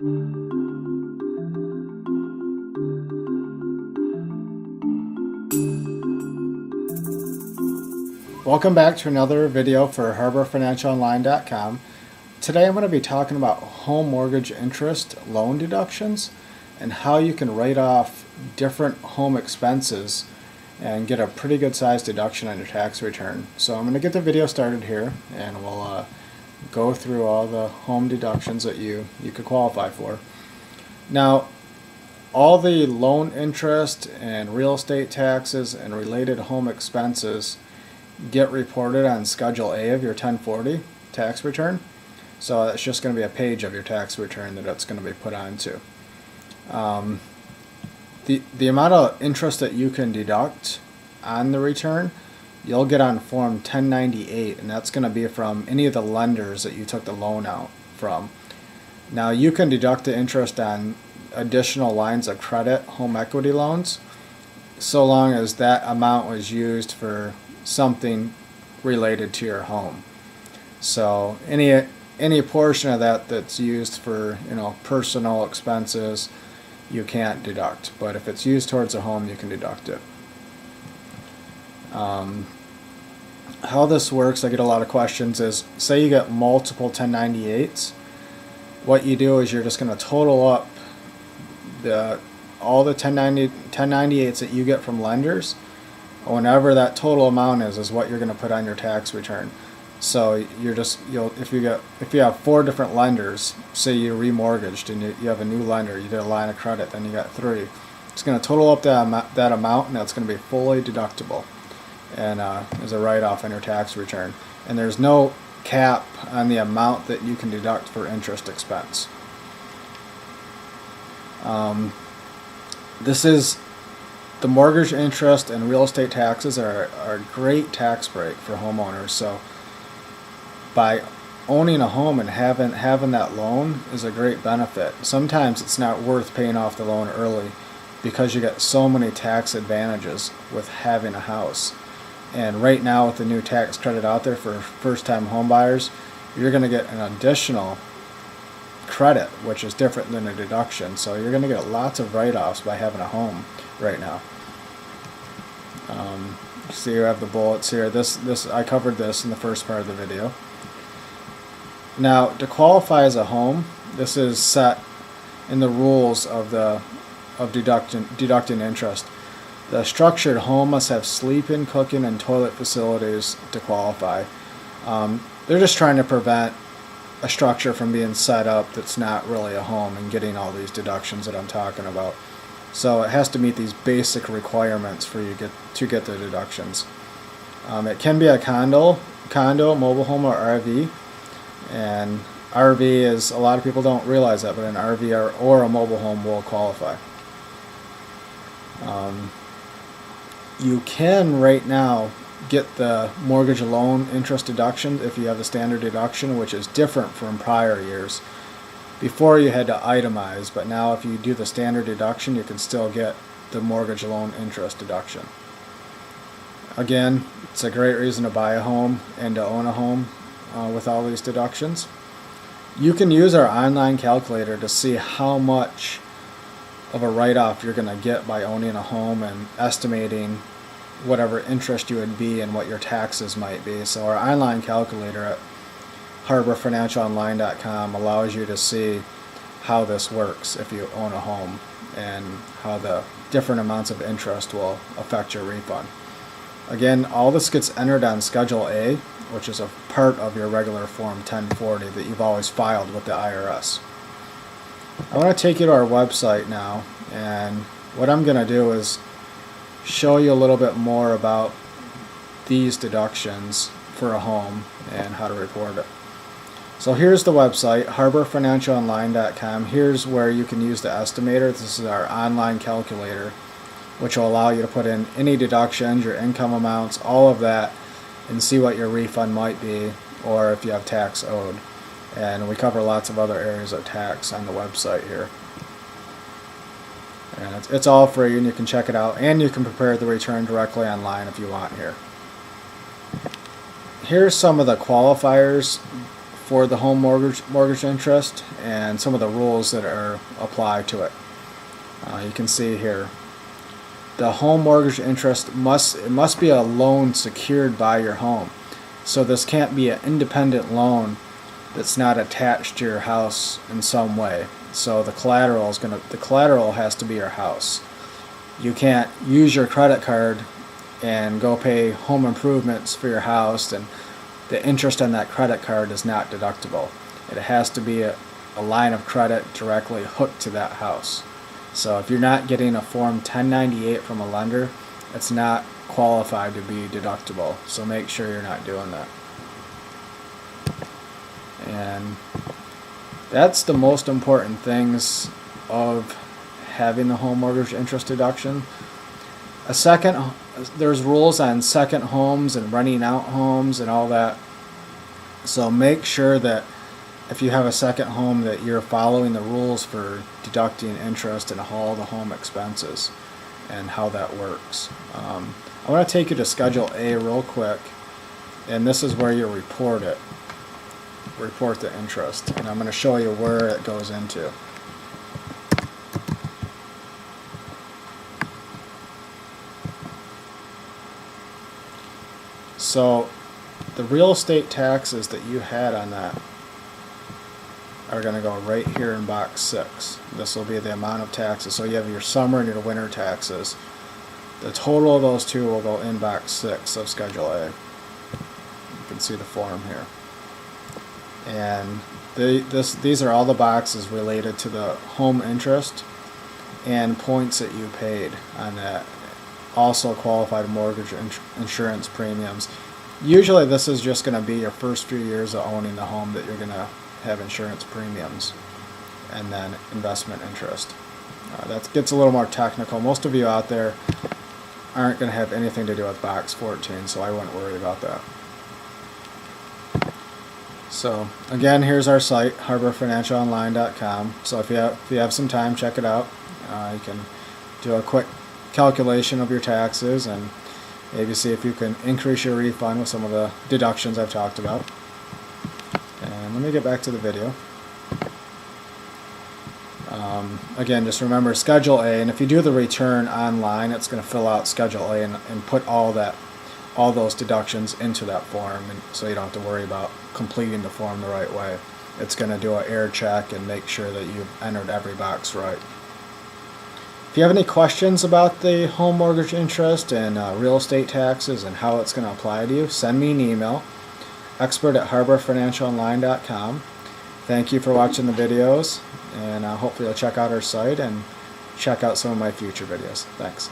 Welcome back to another video for HarborFinancialOnline.com. Today I'm going to be talking about home mortgage interest loan deductions and how you can write off different home expenses and get a pretty good sized deduction on your tax return. So I'm going to get the video started here, and we'll go through all the home deductions that you could qualify for. Now, all the loan interest and real estate taxes and related home expenses get reported on Schedule A of your 1040 tax return. So it's just going to be a page of your tax return that it's going to be put onto. The amount of interest that you can deduct on the return, you'll get on Form 1098, and that's going to be from any of the lenders that you took the loan out from. Now, you can deduct the interest on additional lines of credit, home equity loans, so long as that amount was used for something related to your home. So any portion of that that's used for personal expenses, you can't deduct. But if it's used towards a home, you can deduct it. How this works, I get a lot of questions, is say you get multiple 1098s. What you do is you're just going to total up all the 1098s that you get from lenders. Whenever that total amount is what you're going to put on your tax return. So if you have 4 different lenders, say you remortgaged and you have a new lender, you did a line of credit, then you got 3. It's going to total up that amount, and that's going to be fully deductible and as a write-off on your tax return. And there's no cap on the amount that you can deduct for interest expense. The mortgage interest and real estate taxes are a great tax break for homeowners. So by owning a home and having that loan is a great benefit. Sometimes it's not worth paying off the loan early because you get so many tax advantages with having a house. And right now, with the new tax credit out there for first-time home buyers, you're going to get an additional credit, which is different than a deduction. So you're going to get lots of write-offs by having a home right now. See, you have the bullets here. I covered this in the first part of the video. Now, to qualify as a home, this is set in the rules of deducting interest. The structured home must have sleeping, cooking, and toilet facilities to qualify. They're just trying to prevent a structure from being set up that's not really a home and getting all these deductions that I'm talking about. So it has to meet these basic requirements for you to get the deductions. It can be a condo, mobile home, or RV. And RV is, a lot of people don't realize that, but an RV or a mobile home will qualify. You can right now get the mortgage loan interest deduction if you have the standard deduction, which is different from prior years. Before you had to itemize, but now if you do the standard deduction, you can still get the mortgage loan interest deduction. Again, it's a great reason to buy a home and to own a home with all these deductions. You can use our online calculator to see how much of a write-off you're going to get by owning a home and estimating whatever interest you would be and what your taxes might be. So our online calculator at HarborFinancialOnline.com allows you to see how this works if you own a home and how the different amounts of interest will affect your refund. Again, all this gets entered on Schedule A, which is a part of your regular Form 1040 that you've always filed with the IRS. I want to take you to our website now, and what I'm going to do is show you a little bit more about these deductions for a home and how to report it. So here's the website, HarborFinancialOnline.com. Here's where you can use the estimator. This is our online calculator, which will allow you to put in any deductions, your income amounts, all of that, and see what your refund might be, or if you have tax owed. And we cover lots of other areas of tax on the website here. And it's all free, and you can check it out, and you can prepare the return directly online if you want here. Here's some of the qualifiers for the home mortgage interest and some of the rules that are applied to it. You can see here, the home mortgage interest must be a loan secured by your home. So this can't be an independent loan that's not attached to your house in some way. So the collateral has to be your house. You can't use your credit card and go pay home improvements for your house, and the interest on that credit card is not deductible. It has to be a line of credit directly hooked to that house. So if you're not getting a Form 1098 from a lender, it's not qualified to be deductible. So make sure you're not doing that. And that's the most important things of having the home mortgage interest deduction. There's rules on second homes and renting out homes and all that. So make sure that if you have a second home that you're following the rules for deducting interest and all the home expenses and how that works. I want to take you to Schedule A real quick, and this is where you report it. Report the interest, and I'm going to show you where it goes into. So the real estate taxes that you had on that are going to go right here in box 6. This will be the amount of taxes. So you have your summer and your winter taxes. The total of those two will go in box 6 of Schedule A. You can see the form here. And these are all the boxes related to the home interest and points that you paid on that. Also qualified mortgage insurance premiums. Usually this is just going to be your first few years of owning the home that you're going to have insurance premiums, and then investment interest. That gets a little more technical. Most of you out there aren't going to have anything to do with box 14, so I wouldn't worry about that. So again, here's our site, harborfinancialonline.com. So if you have some time, check it out. You can do a quick calculation of your taxes and maybe see if you can increase your refund with some of the deductions I've talked about. And let me get back to the video. Again, just remember Schedule A, and if you do the return online, it's going to fill out Schedule A and put all those deductions into that form, and so you don't have to worry about completing the form the right way. It's going to do an error check and make sure that you've entered every box right. If you have any questions about the home mortgage interest and real estate taxes and how it's going to apply to you, send me an email, expert@harborfinancialonline.com. Thank you for watching the videos, and hopefully you'll check out our site and check out some of my future videos. Thanks.